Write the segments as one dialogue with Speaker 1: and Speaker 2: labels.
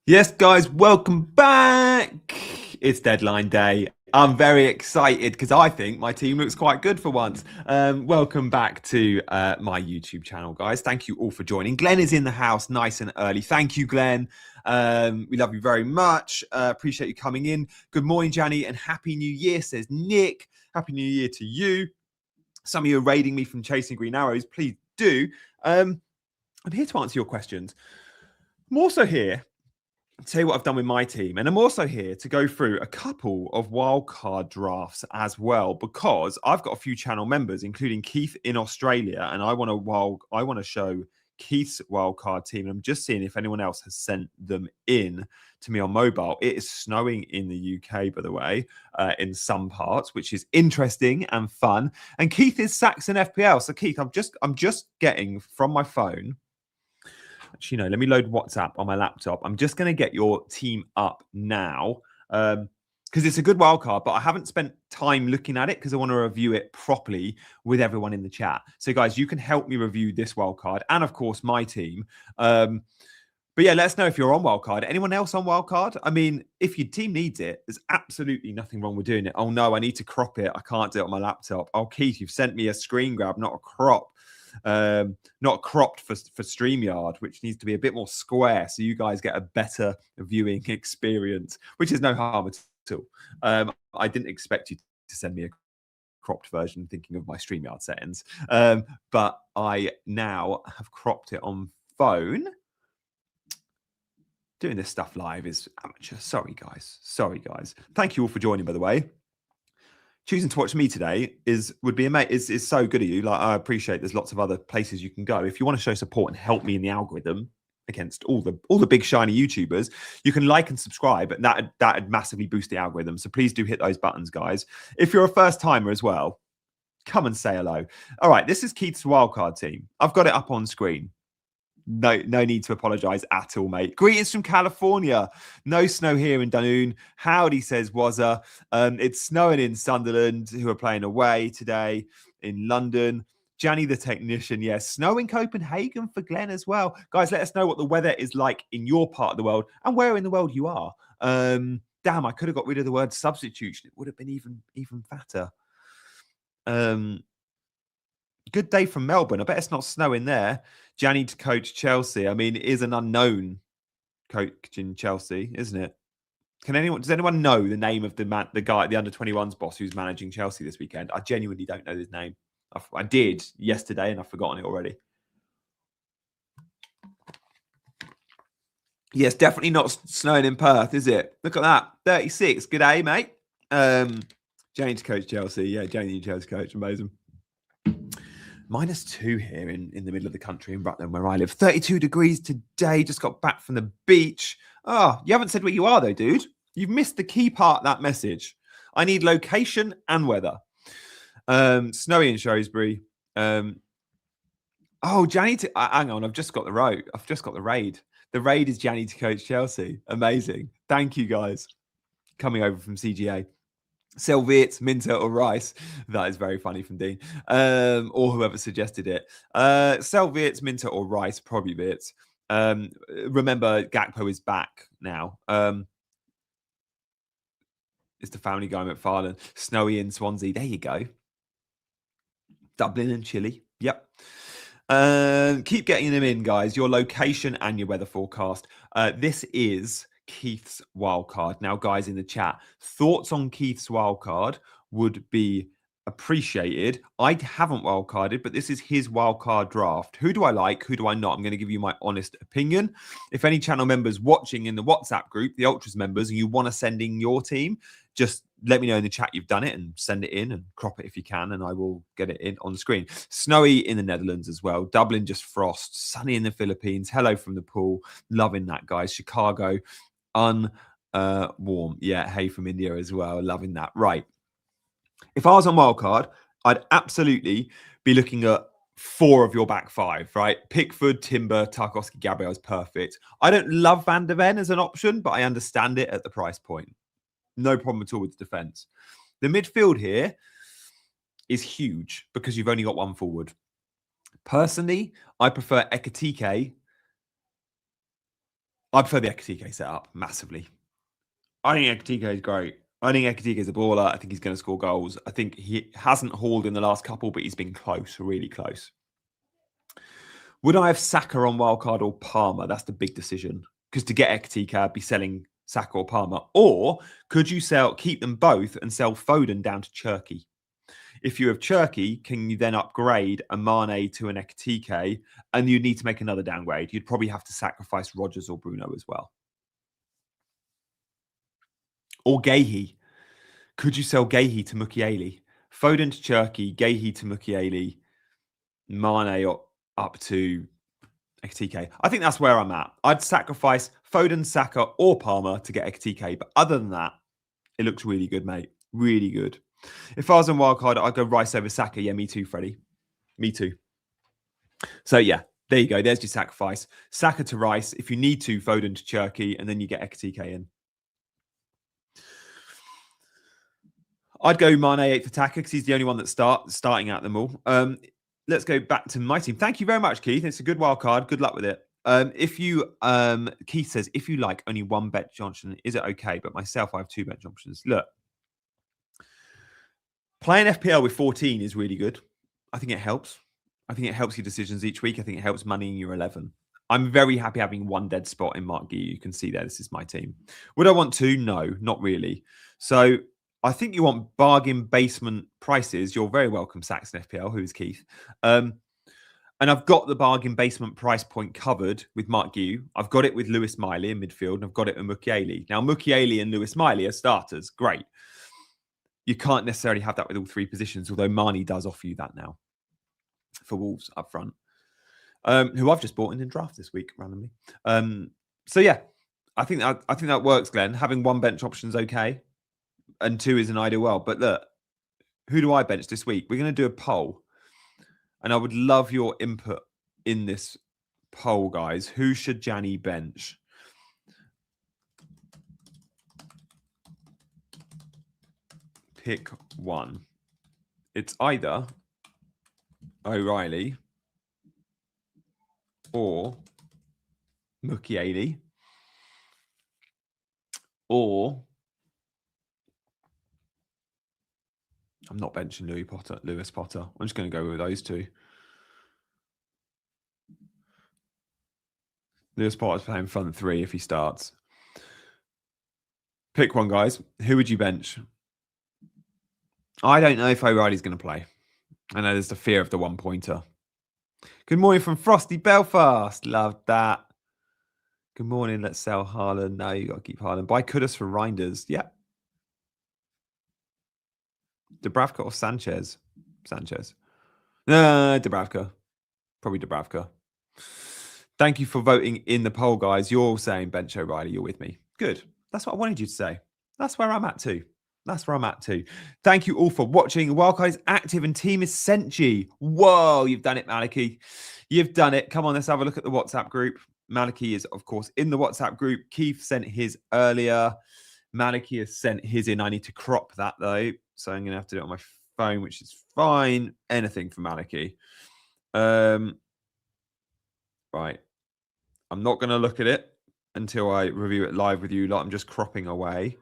Speaker 1: Yes, guys, welcome back. It's deadline day. I'm very excited because I think my team looks quite good for once. Welcome back to my YouTube channel, guys. Thank you all for joining. Glenn is in the house nice and early. Thank you, Glenn. We love you very much. Appreciate you coming in. Good morning, Janny, and Happy New Year, says Nick. Happy New Year to you. Some of you are raiding me from Chasing Green Arrows. Please do. I'm here to answer your questions. I'm also here tell you what I've done with my team. And I'm also here to go through a couple of wildcard drafts as well, because I've got a few channel members, including Keith in Australia, and I want to show Keith's wildcard team. I'm just seeing if anyone else has sent them in to me on mobile. It is snowing in the UK, by the way, in some parts, which is interesting and fun. And Keith is Saxon FPL. So Keith, I'm just getting from my phone. Actually, no, let me load WhatsApp on my laptop. I'm just going to get your team up now because it's a good wildcard, but I haven't spent time looking at it because I want to review it properly with everyone in the chat. So, guys, you can help me review this wildcard and, of course, my team. But yeah, let us know if you're on wildcard. Anyone else on wildcard? I mean, if your team needs it, there's absolutely nothing wrong with doing it. Oh, no, I need to crop it. I can't do it on my laptop. Oh, Keith, you've sent me a screen grab, not a crop. Not cropped for StreamYard, which needs to be a bit more square so you guys get a better viewing experience, which is no harm at all. I didn't expect you to send me a cropped version thinking of my StreamYard settings, but I now have cropped it on phone. Doing this stuff live is amateur. Sorry, guys. Thank you all for joining, by the way. Choosing to watch me today would be amazing. Is so good of you. Like, I appreciate there's lots of other places you can go. If you want to show support and help me in the algorithm against all the big shiny YouTubers, you can like and subscribe, and that'd massively boost the algorithm. So please do hit those buttons, guys. If you're a first timer as well, come and say hello. All right, this is Keith's wildcard team. I've got it up on screen. No need to apologize at all, mate. Greetings from California. No snow here in Dunoon. Howdy, says Wazza. It's snowing in Sunderland, who are playing away today in London. Janny the technician, yes. Snow in Copenhagen for Glenn as well. Guys, let us know what the weather is like in your part of the world and where in the world you are. Damn, I could have got rid of the word substitution. It would have been even fatter. Good day from Melbourne. I bet it's not snowing there. Janny to coach Chelsea. I mean, it is an unknown coach in Chelsea, isn't it? Does anyone know the name of the guy, the under-21s boss who's managing Chelsea this weekend? I genuinely don't know his name. I did yesterday and I've forgotten it already. Yes, definitely not snowing in Perth, is it? Look at that. 36. Good day, mate. Janny to coach Chelsea. Yeah, Janny Chelsea coach. Amazing. -2 here in the middle of the country in Rutland, where I live. 32 degrees today. Just got back from the beach. Oh, you haven't said where you are, though, dude. You've missed the key part of that message. I need location and weather. Snowy in Shrewsbury. Oh, Janny to... hang on, I've just got the raid. The raid is Janny to coach Chelsea. Amazing. Thank you, guys. Coming over from CGA. Selvits, Minter, or Rice. That is very funny from Dean. Or whoever suggested it. Selvits, Minter, or Rice, probably bits. Remember, Gakpo is back now. It's the family guy McFarlane. Snowy in Swansea. There you go. Dublin and Chile. Yep. Keep getting them in, guys. Your location and your weather forecast. This is Keith's wildcard. Now, guys, in the chat, thoughts on Keith's wildcard would be appreciated. I haven't wildcarded, but this is his wildcard draft. Who do I like? Who do I not? I'm going to give you my honest opinion. If any channel members watching in the WhatsApp group, the Ultras members, and you want to send in your team, just let me know in the chat you've done it and send it in and crop it if you can, and I will get it in on the screen. Snowy in the Netherlands as well. Dublin, just frost. Sunny in the Philippines. Hello from the pool. Loving that, guys. Chicago, warm. Yeah, hey from India as well. Loving that. Right. If I was on wildcard, I'd absolutely be looking at 4 of your back 5, right? Pickford, Timber, Tarkowski, Gabriel is perfect. I don't love Van der Ven as an option, but I understand it at the price point. No problem at all with the defense. The midfield here is huge because you've only got one forward. Personally, I prefer Ekitike I prefer the Ekitike setup massively. I think Ekitike is great. I think Ekitike is a baller. I think he's going to score goals. I think he hasn't hauled in the last couple, but he's been close, really close. Would I have Saka on wildcard or Palmer? That's the big decision. Because to get Ekitike, I'd be selling Saka or Palmer. Or could you keep them both and sell Foden down to Cherky? If you have Cherky, can you then upgrade a Mane to an Ekitike? And you need to make another downgrade. You'd probably have to sacrifice Rodgers or Bruno as well. Or Gahey. Could you sell Gahey to Mukiele? Foden to Cherky, Gahey to Mukiele, Mane up to Ekitike. I think that's where I'm at. I'd sacrifice Foden, Saka, or Palmer to get Ekitike. But other than that, it looks really good, mate. Really good. If I was on wildcard, I'd go Rice over Saka. Yeah, me too, Freddie. Me too. So, yeah, there you go. There's your sacrifice. Saka to Rice. If you need to, Foden to Cherky, and then you get Ekitike in. I'd go Mane 8th attacker because he's the only one that's starting out them all. Let's go back to my team. Thank you very much, Keith. It's a good wild card. Good luck with it. Keith says, if you like only one bench option, is it okay? But myself, I have 2 bench options. Look, playing FPL with 14 is really good. I think it helps. I think it helps your decisions each week. I think it helps money in your 11. I'm very happy having one dead spot in Mark Gee. You can see there, this is my team. Would I want to? No, not really. So I think you want bargain basement prices. You're very welcome, Saxon FPL, who is Keith. And I've got the bargain basement price point covered with Mark Gee. I've got it with Lewis Miley in midfield, and I've got it with Mukiele. Now, Mukiele and Lewis Miley are starters. Great. You can't necessarily have that with all 3 positions, although Marnie does offer you that now for Wolves up front, who I've just bought in draft this week randomly. So yeah, I think that works, Glenn. Having one bench option is okay, and 2 is an ideal world. But look, who do I bench this week? We're going to do a poll, and I would love your input in this poll, guys. Who should Janny bench? Pick one. It's either O'Reilly or Mukiele or I'm not benching Lewis Potter. I'm just going to go with those 2. Lewis Potter's playing front 3 if he starts. Pick one, guys. Who would you bench? I don't know if O'Reilly's going to play. I know there's the fear of the 1-pointer. Good morning from Frosty Belfast. Love that. Good morning. Let's sell Haaland. No, you got to keep Haaland. Buy Kudus for Reinders. Yeah. Dubravka or Sanchez? Sanchez. No, Dubravka. Probably Dubravka. Thank you for voting in the poll, guys. You're all saying bench O'Reilly. You're with me. Good. That's what I wanted you to say. That's where I'm at too. Thank you all for watching. Wildcard is active and team is sent G. Whoa, you've done it, Malaki. You've done it. Come on, let's have a look at the WhatsApp group. Malaki is, of course, in the WhatsApp group. Keith sent his earlier. Malaki has sent his in. I need to crop that, though. So I'm going to have to do it on my phone, which is fine. Anything for Malaki. Right. I'm not going to look at it until I review it live with you. Like I'm just cropping away.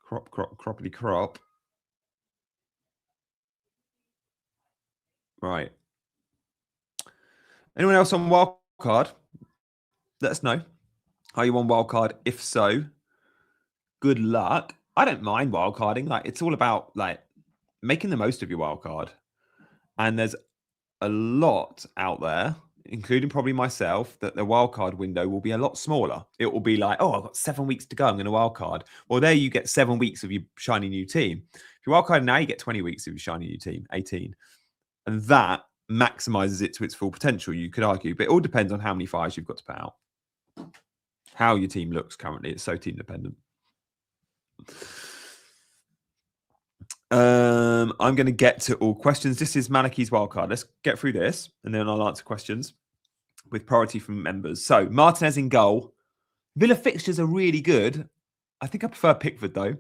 Speaker 1: Croppity crop. Right. Anyone else on wildcard? Let us know. Are you on wildcard? If so, good luck. I don't mind wildcarding. Like it's all about like making the most of your wildcard. And there's a lot out there, including probably myself, that the wildcard window will be a lot smaller. It will be like, oh, I've got 7 weeks to go. I'm going to wildcard. Well, there you get 7 weeks of your shiny new team. If you wildcard now, you get 20 weeks of your shiny new team, 18. And that maximizes it to its full potential, you could argue. But it all depends on how many fires you've got to put out. How your team looks currently. It's so team dependent. I'm going to get to all questions. This is Malaki's wildcard. Let's get through this, and then I'll answer questions with priority from members. So, Martinez in goal. Villa fixtures are really good. I think I prefer Pickford, though.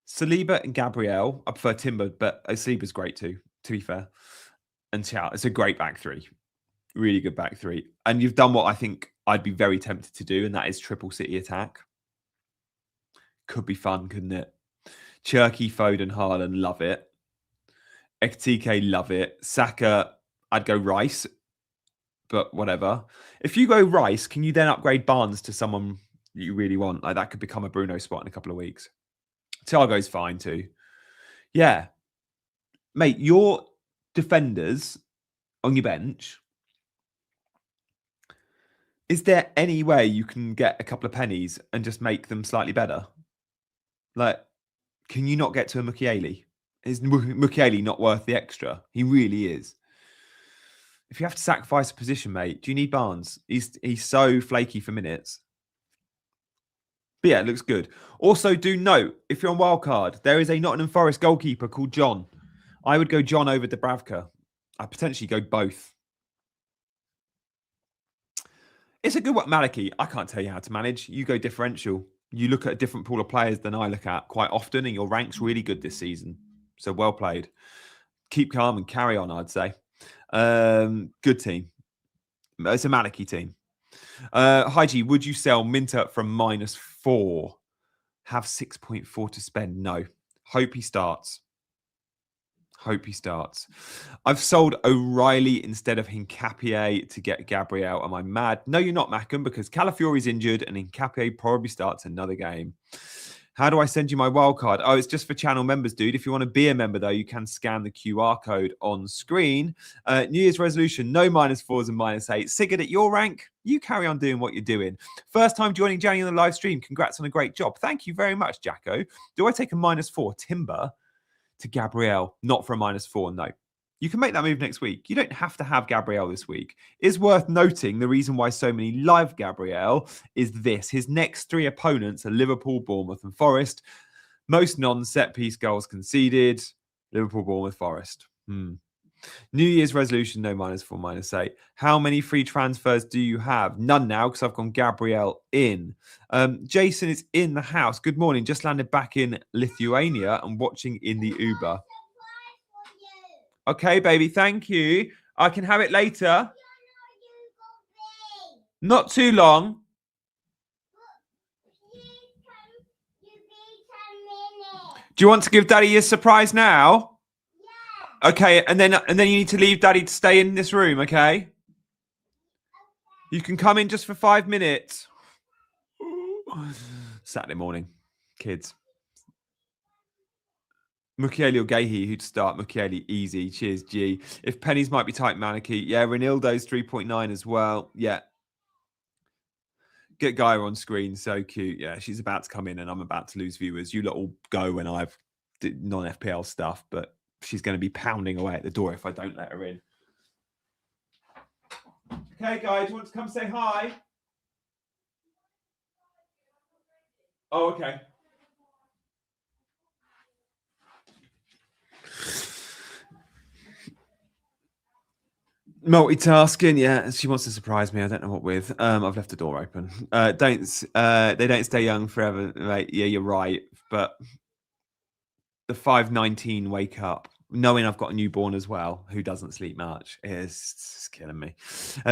Speaker 1: Saliba and Gabriel. I prefer Timber, but Saliba's great, too, to be fair. And Thiago. It's a great back 3. Really good back three. And you've done what I think I'd be very tempted to do, and that is triple City attack. Could be fun, couldn't it? Cherky, Foden, Haaland, love it. Ekitike, love it. Saka, I'd go Rice, but whatever. If you go Rice, can you then upgrade Barnes to someone you really want? Like that could become a Bruno spot in a couple of weeks. Thiago's fine too. Yeah. Mate, your defenders on your bench, is there any way you can get a couple of pennies and just make them slightly better? Like, can you not get to a Mukiele? Is Mukiele not worth the extra? He really is. If you have to sacrifice a position, mate, do you need Barnes? He's so flaky for minutes. But yeah, it looks good. Also, do note, if you're on wildcard, there is a Nottingham Forest goalkeeper called John. I would go John over Dubravka. I'd potentially go both. It's a good one. Malaki, I can't tell you how to manage. You go differential. You look at a different pool of players than I look at quite often, and your rank's really good this season. So well played. Keep calm and carry on, I'd say. Good team. It's a Malaki team. Hygie, would you sell Minter from -4? Have 6.4 to spend? No. Hope he starts. I've sold O'Reilly instead of Hincapié to get Gabriel. Am I mad? No, you're not, Mackham, because Calafiori's injured and Hincapié probably starts another game. How do I send you my wildcard? Oh, it's just for channel members, dude. If you want to be a member, though, you can scan the QR code on screen. New Year's resolution, no -4s and -8. Sigurd, at your rank, you carry on doing what you're doing. First time joining Janny on the live stream. Congrats on a great job. Thank you very much, Jacko. Do I take a -4 Timber to Gabriel? Not for a -4, no. You can make that move next week. You don't have to have Gabriel this week. It's worth noting the reason why so many live Gabriel is this. His next 3 opponents are Liverpool, Bournemouth and Forest. Most non-set piece goals conceded. Liverpool, Bournemouth, Forest. New Year's resolution, no -4, -8. How many free transfers do you have? None now, because I've gone Gabriel in. Jason is in the house. Good morning. Just landed back in Lithuania and watching in the Uber. Okay, baby. Thank you. I can have it later. Not too long. Do you want to give Daddy a surprise now? Yeah. Okay, and then you need to leave Daddy to stay in this room, okay? You can come in just for 5 minutes. Saturday morning, kids. Mukiele or Gehi, who'd start? Mukiele, easy. Cheers, G. If pennies might be tight, Malaki. Yeah, Renildo's 3.9 as well. Yeah. Get Gaia on screen. So cute. Yeah, she's about to come in and I'm about to lose viewers. You lot all go when I've non-FPL stuff, but she's going to be pounding away at the door if I don't let her in. Okay, guys, you want to come say hi? Oh, okay. Multitasking, yeah. She wants to surprise me. I don't know what with. I've left the door open. They don't stay young forever, mate. Yeah, you're right. But the 5:19 wake up, knowing I've got a newborn as well, who doesn't sleep much, is killing me.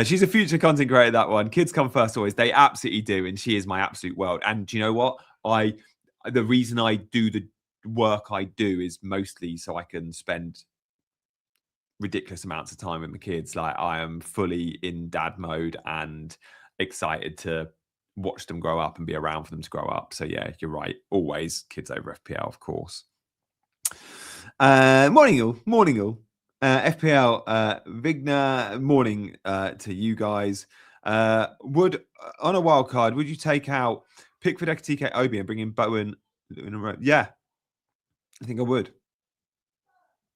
Speaker 1: She's a future content creator, that one. Kids come first always. They absolutely do, and she is my absolute world. And do you know what? The reason I do the work I do is mostly so I can spend ridiculous amounts of time with my kids. Like I am fully in dad mode and excited to watch them grow up and be around for them to grow up. So yeah, you're right. Always kids over FPL, of course. Morning all. FPL Vigna, morning to you guys. Would on a wild card, would you take out Pickford, Ekitike, Obi and bring in Bowen in a row? Yeah, I think I would.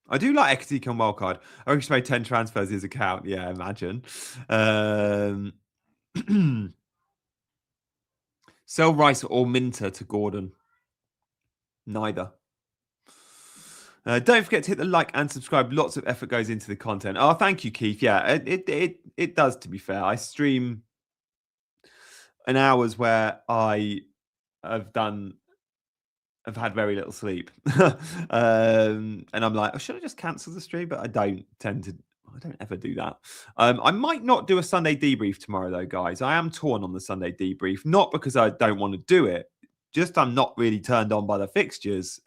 Speaker 1: I do like Ekitike on wildcard. I reckon she made 10 transfers his account. Yeah, imagine. Sell Rice or Minter to Gordon. Neither. Don't forget to hit the like and subscribe. Lots of effort goes into the content. Oh, thank you, Keith. Yeah, it does, to be fair. I stream an hours where I have had very little sleep. And I'm like, oh, should I just cancel the stream? But I don't tend to. I don't ever do that. I might not do a Sunday debrief tomorrow, though, guys. I am torn on the Sunday debrief, not because I don't want to do it, just I'm not really turned on by the fixtures.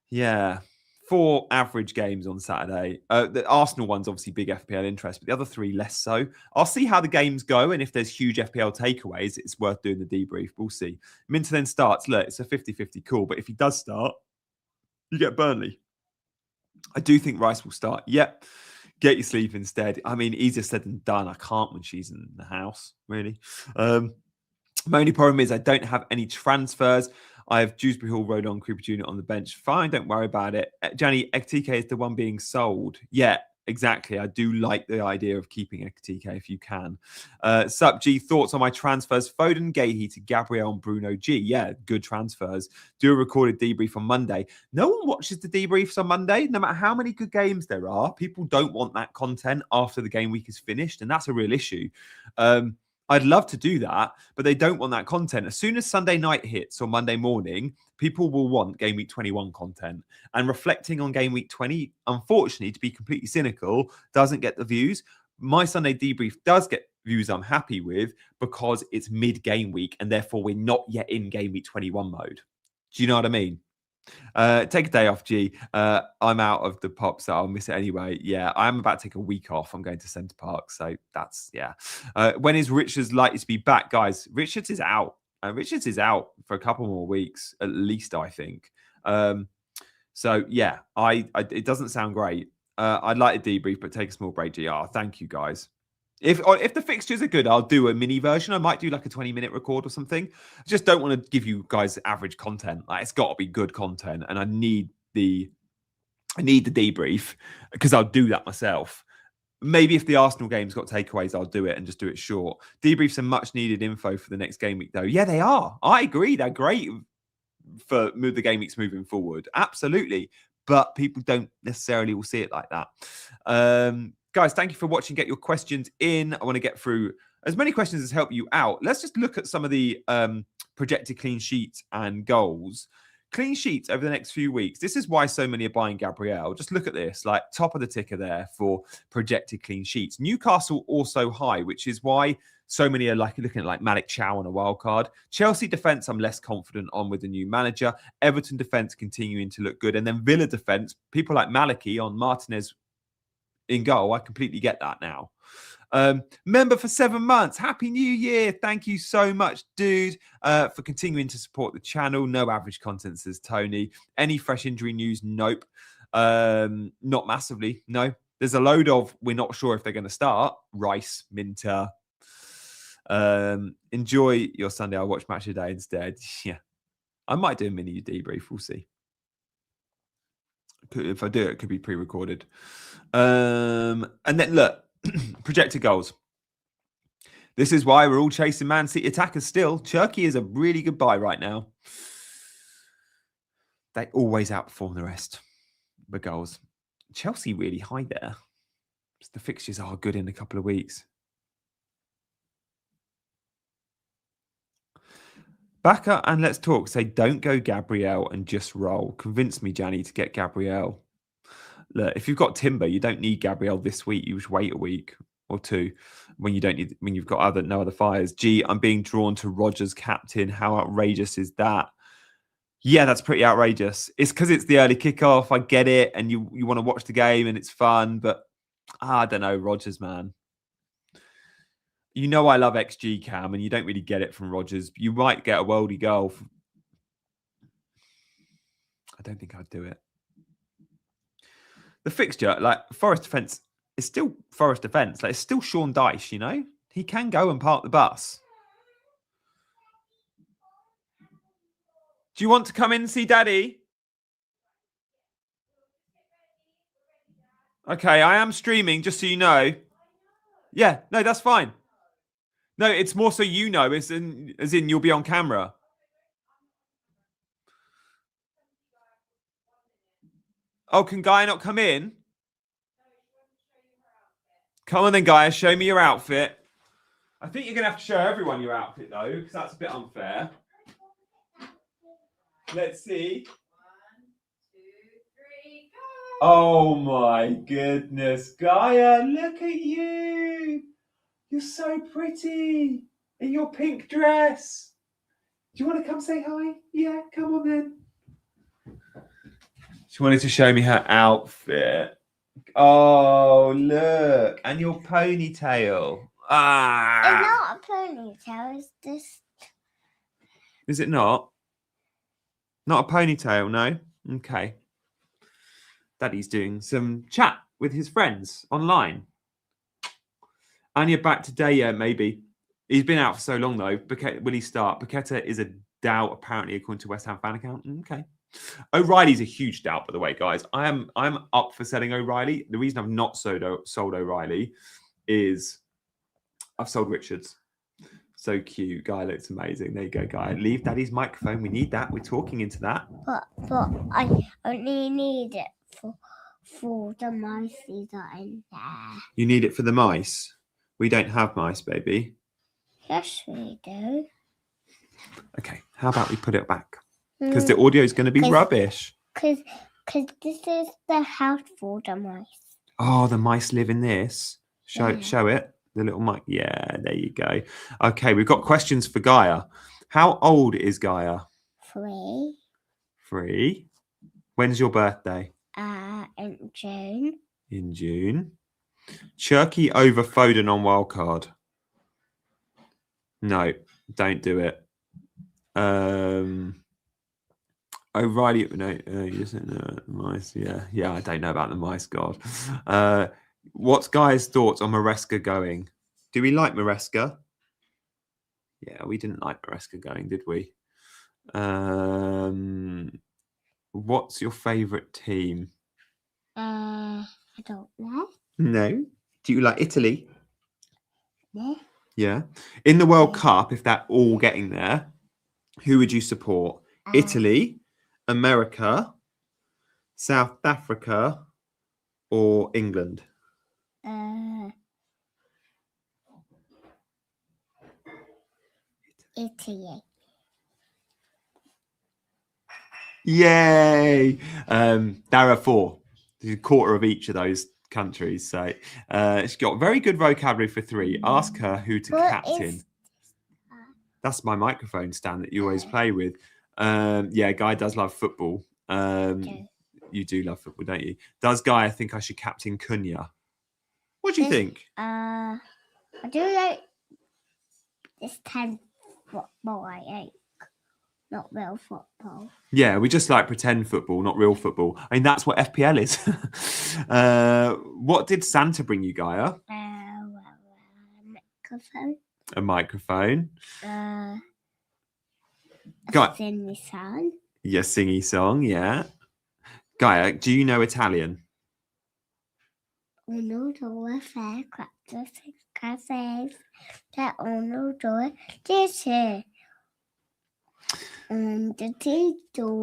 Speaker 1: Yeah, 4 average games on Saturday. The Arsenal one's obviously big FPL interest, but the other 3 less so. I'll see how the games go, and if there's huge FPL takeaways, it's worth doing the debrief. We'll see. Minter then starts. Look, it's a 50-50 call, but if he does start, you get Burnley. I do think Rice will start. Yep. Get your sleep instead. I mean, easier said than done. I can't when she's in the house, really. My only problem is I don't have any transfers. I have Dewsbury Hall, Rodon, Cooper Jr. on the bench. Fine, don't worry about it. Gianni, Ekitike is the one being sold. Yeah, exactly. I do like the idea of keeping Ekitike if you can. Sup, G, thoughts on my transfers? Foden, Gahey to Gabriel and Bruno G. Yeah, good transfers. Do a recorded debrief on Monday. No one watches the debriefs on Monday, no matter how many good games there are. People don't want that content after the game week is finished, and that's a real issue. I'd love to do that, but they don't want that content. As soon as Sunday night hits or Monday morning, people will want Game Week 21 content. And reflecting on Game Week 20, unfortunately, to be completely cynical, doesn't get the views. My Sunday debrief does get views I'm happy with because it's mid-game week and therefore we're not yet in Game Week 21 mode. Do you know what I mean? Take a day off, G. I'm out of the pop, so I'll miss it anyway. Yeah, I'm about to take a week off. I'm going to Centre Park, so that's, yeah. When is Richards likely to be back? Guys, Richards is out. Richards is out for a couple more weeks, at least, I think. So, yeah, it doesn't sound great. I'd like a debrief, but take a small break, GR. Thank you, guys. If the fixtures are good, I'll do a mini version. I might do like a 20-minute record or something. I just don't want to give you guys average content. Like, it's got to be good content, and I need the debrief because I'll do that myself. Maybe if the Arsenal game's got takeaways, I'll do it and just do it short. Debriefs are much needed info for the next game week, though. Yeah, they are. I agree. They're great for the game weeks moving forward. Absolutely. But people don't necessarily will see it like that. Guys, thank you for watching. Get your questions in. I want to get through as many questions as help you out. Let's just look at some of the projected clean sheets and goals. Clean sheets over the next few weeks. This is why so many are buying Gabriel. Just look at this, like top of the ticker there for projected clean sheets. Newcastle also high, which is why so many are like looking at like Malik Chow on a wild card. Chelsea defense, I'm less confident on with the new manager. Everton defense continuing to look good. And then Villa defense, people like Malaki on Martinez in goal. I completely get that now. Member for 7 months. Happy New Year. Thank you so much, dude, for continuing to support the channel. No average content, says Tony. Any fresh injury news? Nope. Not massively. No. There's a load of we're not sure if they're going to start. Rice, Minter. Enjoy your Sunday. I'll watch Match of the Day instead. Yeah. I might do a mini debrief. We'll see. If I do it, it could be pre-recorded. And then look, projected goals. This is why we're all chasing Man City attackers still. Turkey is a really good buy right now. They always outperform the rest. The goals. Chelsea really high there. The fixtures are good in a couple of weeks. Back up and let's talk. Say, don't go Gabriel and just roll. Convince me, Gianni, to get Gabriel. Look, if you've got Timber, you don't need Gabriel this week. You just wait a week or two when you've got no other fires. Gee, I'm being drawn to Rodgers captain. How outrageous is that? Yeah, that's pretty outrageous. It's because it's the early kickoff. I get it, and you want to watch the game and it's fun, but I don't know, Rodgers, man. You know I love XG Cam, and you don't really get it from Rodgers. You might get a worldie goal. I don't think I'd do it. The fixture, like Forest defence, is still Forest defence. Like, it's still Sean Dyche, you know? He can go and park the bus. Do you want to come in and see Daddy? Okay, I am streaming, just so you know. Yeah, no, that's fine. No, it's more so you know, as in you'll be on camera. Oh, can Gaia not come in? Come on then, Gaia, show me your outfit. I think you're going to have to show everyone your outfit, though, because that's a bit unfair. Let's see.
Speaker 2: 1, 2, 3, go!
Speaker 1: Oh my goodness, Gaia, look at you. You're so pretty in your pink dress. Do you want to come say hi? Yeah, come on then. She wanted to show me her outfit. Oh, look. And your ponytail. Ah.
Speaker 2: It's not a ponytail, it's just...
Speaker 1: Is it not? Not a ponytail, no? Okay. Daddy's doing some chat with his friends online. And you're back today, yeah, maybe. He's been out for so long, though. Will he start? Paqueta is a doubt, apparently, according to West Ham fan account. Okay. O'Reilly's a huge doubt, by the way, guys. I'm up for selling O'Reilly. The reason I've not sold O'Reilly is I've sold Richards. So cute. Guy looks amazing. There you go, Guy. Leave Daddy's microphone. We need that. We're talking into that.
Speaker 2: But I only need it for the mice that are in there.
Speaker 1: You need it for the mice? We don't have mice, baby.
Speaker 2: Yes, we do.
Speaker 1: Okay. How about we put it back? Because the audio is going to be rubbish.
Speaker 2: Because this is the house for the mice.
Speaker 1: Oh, the mice live in this. Show it. The little mic. Yeah, there you go. Okay, we've got questions for Gaia. How old is Gaia?
Speaker 2: 3.
Speaker 1: 3. When's your birthday?
Speaker 2: In June.
Speaker 1: In June. Cherky over Foden on wildcard. No, don't do it. O'Reilly, no, you doesn't know mice. Yeah, I don't know about the mice. God, what's Guy's thoughts on Maresca going? Do we like Maresca? Yeah, we didn't like Maresca going, did we? What's your favourite team?
Speaker 2: I don't know.
Speaker 1: No. Do you like Italy?
Speaker 2: No.
Speaker 1: Yeah. In the World Cup, if they're all getting there, who would you support? Italy, America, South Africa, or England?
Speaker 2: Italy.
Speaker 1: Yay! There are 4. There's a quarter of each of those countries. So she's got very good vocabulary for 3. Ask her who to captain. That's my microphone stand that you always play with. Yeah, Guy does love football. You do love football, don't you? Does Guy think I should captain Cunha? What do you think?
Speaker 2: I do like this 10 football, I think. Not real football.
Speaker 1: Yeah, we just like pretend football, not real football. I mean, that's what FPL is. What did Santa bring you, Gaia?
Speaker 2: Microphone.
Speaker 1: A microphone.
Speaker 2: A singy song.
Speaker 1: Yeah, singy song, yeah. Gaia, do you know Italian?
Speaker 2: Uno, due, tre, quattro, cinque, sei, sette, uno, due, 10. 1, 2, 3,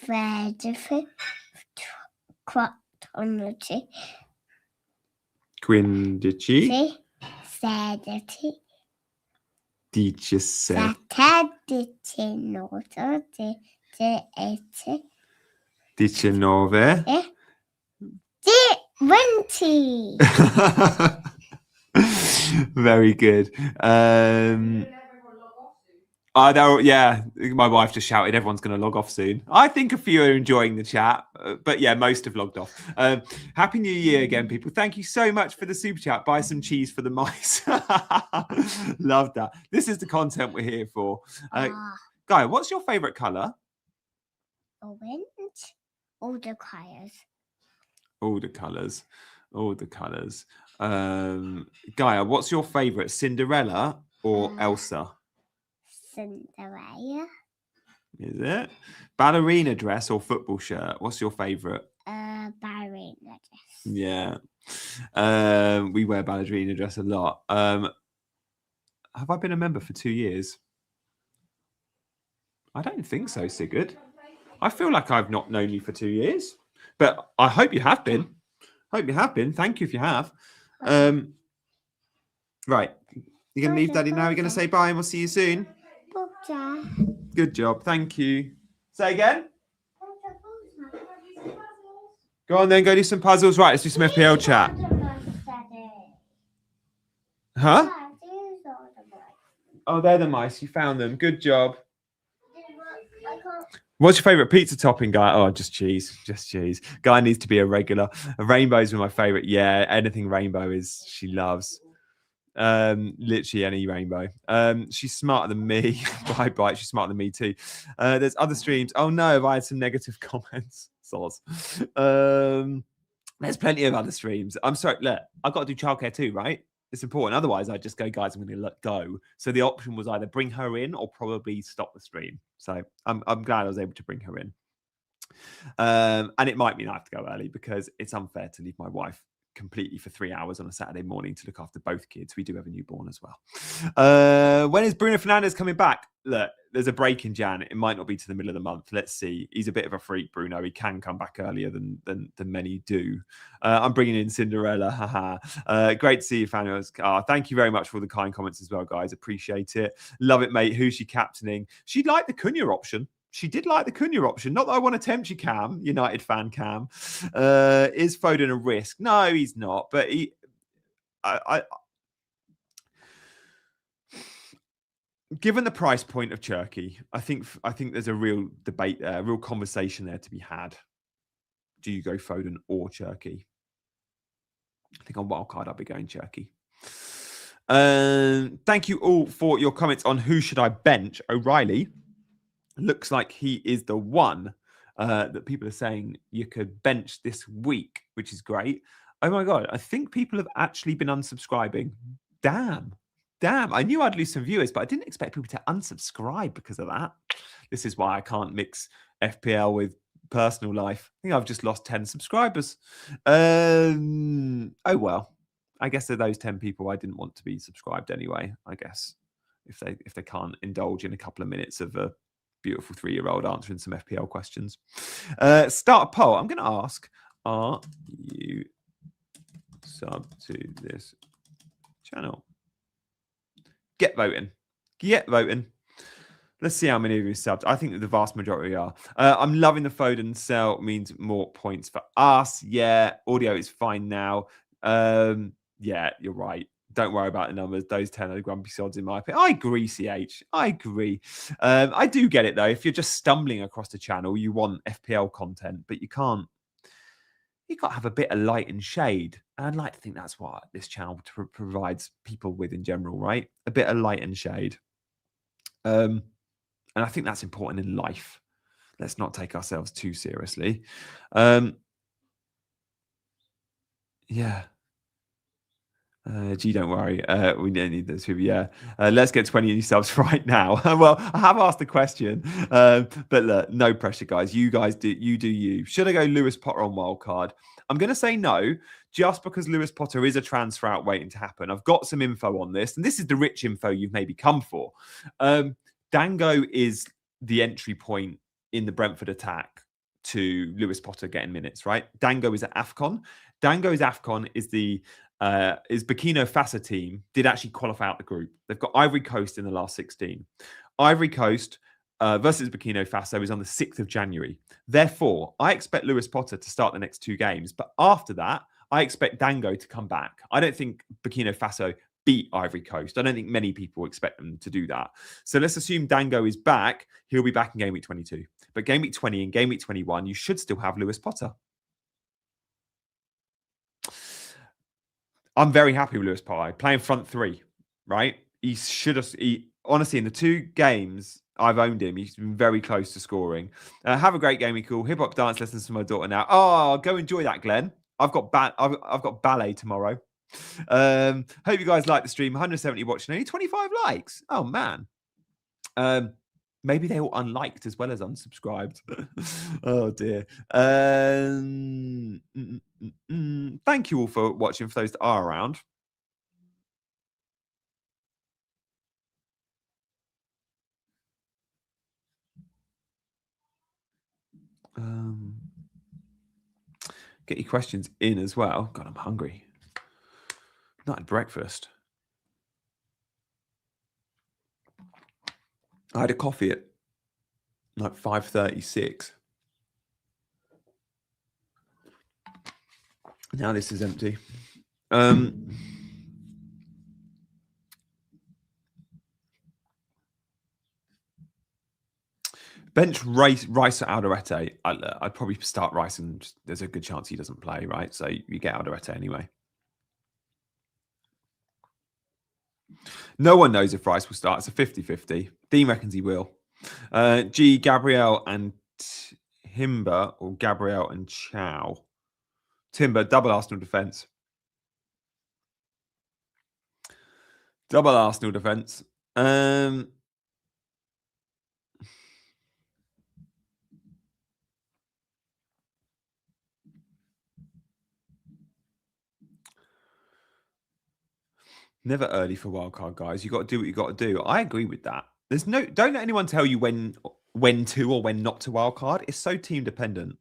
Speaker 2: 4, 14,
Speaker 1: 15,
Speaker 2: 16,
Speaker 1: 17, 19,
Speaker 2: 20.
Speaker 1: Very good. Yeah, my wife just shouted, everyone's going to log off soon. I think a few are enjoying the chat, but yeah, most have logged off. Happy New Year again, people. Thank you so much for the super chat. Buy some cheese for the mice. Love that. This is the content we're here for. Guy, what's your favourite colour?
Speaker 2: Orange. All the colours.
Speaker 1: All the colours. All the colours. Gaia, what's your favourite? Cinderella or Elsa?
Speaker 2: Cinderella.
Speaker 1: Is it? Ballerina dress or football shirt? What's your favourite?
Speaker 2: Ballerina dress.
Speaker 1: Yeah. We wear ballerina dress a lot. Have I been a member for 2 years? I don't think so, Sigurd. I feel like I've not known you for 2 years. But I hope you have been. Hope you have been. Thank you if you have. Right. You're going to leave Daddy now? You're going to say bye and we'll see you soon? Good job. Thank you. Say again? Go on then, go do some puzzles. Right, let's do some FPL chat. Huh? Oh, they're the mice. You found them. Good job. What's your favourite pizza topping, Guy? Oh, just cheese. Just cheese. Guy needs to be a regular. Rainbows were my favourite. Yeah, anything rainbow is she loves. Literally any rainbow. She's smarter than me. Bye. She's smarter than me too. There's other streams. Oh no, have I had some negative comments? Soz. There's plenty of other streams. I'm sorry. Look, I've got to do childcare too, right? It's important. Otherwise, I'd just go, guys, I'm going to let go. So the option was either bring her in or probably stop the stream. So I'm glad I was able to bring her in. And it might mean I have to go early because it's unfair to leave my wife completely for 3 hours on a Saturday morning to look after both kids. We do have a newborn as well. When is Bruno Fernandes coming back? Look, there's a break in Jan. It might not be to the middle of the month. Let's see. He's a bit of a freak, Bruno. He can come back earlier than many do. I'm bringing in Cinderella. Haha. Great to see you, Fanios. Thank you very much for all the kind comments as well, guys. Appreciate it. Love it, mate. Who's she captaining? She'd like the Cunha option. She did like the Cunha option. Not that I want to tempt you, Cam, United fan Cam. Is Foden a risk? No, he's not. But given the price point of Cherky, I think there's a real debate there, a real conversation there to be had. Do you go Foden or Cherky? I think on wildcard I'll be going Cherky. Thank you all for your comments on who should I bench. O'Reilly looks like he is the one that people are saying you could bench this week, which is great. Oh my God, I think people have actually been unsubscribing. Damn. I knew I'd lose some viewers, but I didn't expect people to unsubscribe because of that. This is why I can't mix FPL with personal life. I think I've just lost 10 subscribers. Oh well. I guess they're those 10 people I didn't want to be subscribed anyway, I guess. If they can't indulge in a couple of minutes of a beautiful 3-year-old answering some FPL questions. Start a poll. I'm going to ask, are you sub to this channel? Get voting. Let's see how many of you subbed. I think that the vast majority are. I'm loving the Foden sell. Means more points for us. Yeah, audio is fine now. Yeah, you're right. Don't worry about the numbers. Those 10 are grumpy sods in my opinion. I agree, CH. I agree. I do get it, though. If you're just stumbling across the channel, you want FPL content, but you can't. You've got to have a bit of light and shade. And I'd like to think that's what this channel provides people with in general, right? A bit of light and shade. And I think that's important in life. Let's not take ourselves too seriously. Yeah. Gee, don't worry. We don't need this. Yeah. Let's get 20 new subs right now. Well, I have asked the question, but look, no pressure, guys. You guys do you. Should I go Lewis Potter on wildcard? I'm going to say no, just because Lewis Potter is a transfer out waiting to happen. I've got some info on this, and this is the rich info you've maybe come for. Dango is the entry point in the Brentford attack to Lewis Potter getting minutes, right? Dango is at AFCON. Dango's AFCON is Burkina Faso team did actually qualify out the group. They've got Ivory Coast in the last 16. Ivory Coast versus Burkina Faso is on the 6th of January. Therefore, I expect Lewis Potter to start the next 2 games. But after that, I expect Dango to come back. I don't think Burkina Faso beat Ivory Coast. I don't think many people expect them to do that. So let's assume Dango is back. He'll be back in game week 22. But game week 20 and game week 21, you should still have Lewis Potter. I'm very happy with Lewis Potter playing front 3, right? He should have. Honestly, in the 2 games I've owned him, he's been very close to scoring. Have a great game, cool. Hip hop dance lessons for my daughter now. Oh, go enjoy that, Glenn. I've got ballet tomorrow. Hope you guys like the stream. 170 watching, only 25 likes. Oh man. Maybe they all unliked as well as unsubscribed. Oh dear. Thank you all for watching, for those that are around. Get your questions in as well. God, I'm hungry. Not had breakfast. I had a coffee at like 5:36. Now this is empty. Bench Rice at Alderete. I'd probably start Rice, and there's a good chance he doesn't play, right? So you get Alderete anyway. No one knows if Rice will start. It's a 50-50. Dean reckons he will. G, Gabriel and Timber, or Gabriel and Chow. Timber, double Arsenal defence. Double Arsenal defence. Never early for wildcard, guys. You got to do what you got to do. I agree with that. Don't let anyone tell you when to or when not to wildcard. It's so team dependent.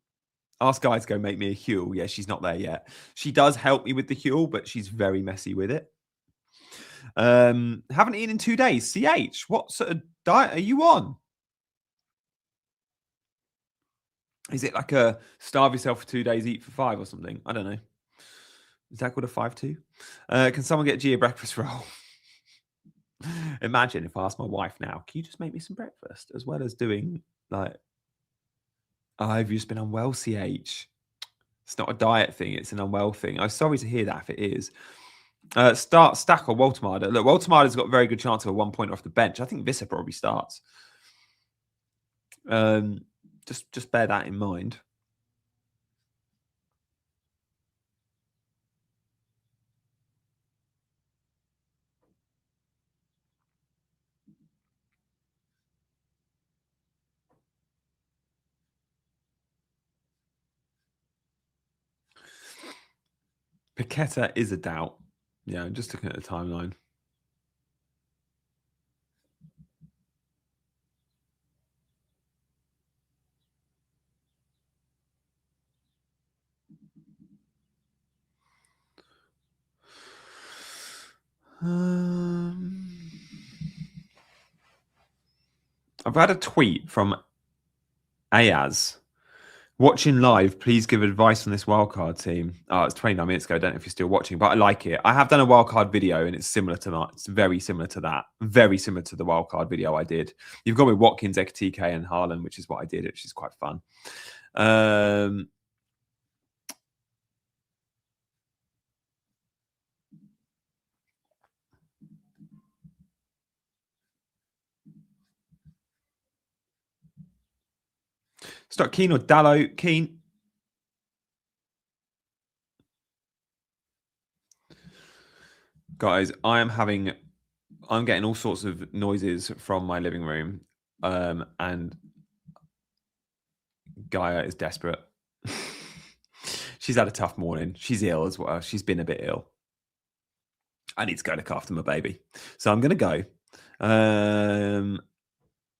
Speaker 1: Ask guys to go make me a Huel. Yeah, she's not there yet. She does help me with the Huel, but she's very messy with it. Haven't eaten in 2 days. CH, what sort of diet are you on? Is it like a starve yourself for 2 days, eat for 5 or something? I don't know. Is that called a 5-2? Can someone get G a breakfast roll? Imagine if I asked my wife now, can you just make me some breakfast? As well as doing like, oh, have you just been unwell, CH? It's not a diet thing, it's an unwell thing. I'm sorry to hear that if it is. Stack or Waltermarder. Look, Waltermarder's got a very good chance of a 1 point off the bench. I think Visser probably starts. Just bear that in mind. Paqueta is a doubt. Yeah, I'm just looking at the timeline. I've had a tweet from Ayaz. Watching live, please give advice on this wildcard team. Oh, it's 29 minutes ago. I don't know if you're still watching, but I like it. I have done a wildcard video, and it's similar to that. It's very similar to that. Very similar to the wildcard video I did. You've got with Watkins, Ekatike, and Haaland, which is what I did, which is quite fun. Start Keane or Dallo? Keane. Guys, I'm getting all sorts of noises from my living room, and Gaia is desperate. She's had a tough morning. She's ill as well. She's been a bit ill. I need to go look after my baby. So I'm going to go.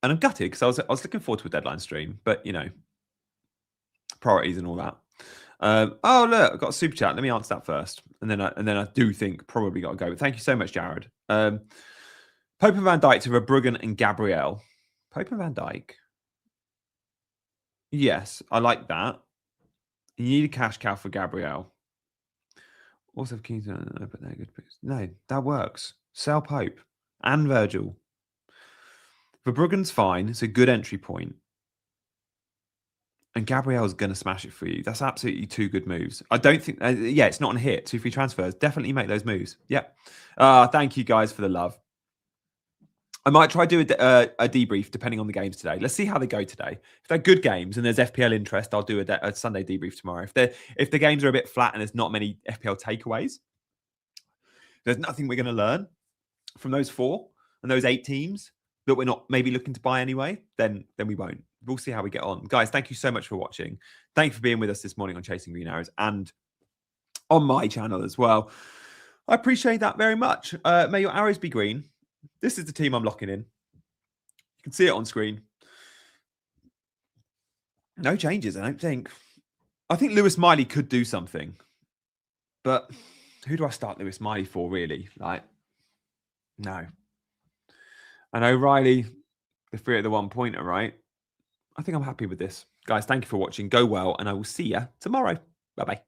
Speaker 1: And I'm gutted because I was looking forward to a deadline stream, but, you know, priorities and all that. Oh, look, I've got a super chat. Let me answer that first. And then I do think probably got to go. But thank you so much, Jared. Pope and Van Dijk to Verbruggen and Gabriel. Pope and Van Dijk. Yes, I like that. You need a cash cow for Gabriel. Also, Kings, but they're good picks. No, that works. Sell Pope and Virgil. Verbruggen's fine. It's a good entry point. And Gabriel's going to smash it for you. That's absolutely 2 good moves. I don't think... yeah, it's not on a hit. 2 free transfers. Definitely make those moves. Yeah. Thank you guys for the love. I might try do a debrief depending on the games today. Let's see how they go today. If they're good games and there's FPL interest, I'll do a Sunday debrief tomorrow. If the games are a bit flat and there's not many FPL takeaways, there's nothing we're going to learn from those 4 and those 8 teams that we're not maybe looking to buy anyway, then we won't. We'll see how we get on. Guys, thank you so much for watching. Thank you for being with us this morning on Chasing Green Arrows and on my channel as well. I appreciate that very much. May your arrows be green. This is the team I'm locking in. You can see it on screen. No changes, I don't think. I think Lewis Miley could do something. But who do I start Lewis Miley for, really? Like, no. And O'Reilly, the 3 at the 1-pointer, right? I think I'm happy with this. Guys, thank you for watching. Go well, and I will see you tomorrow. Bye-bye.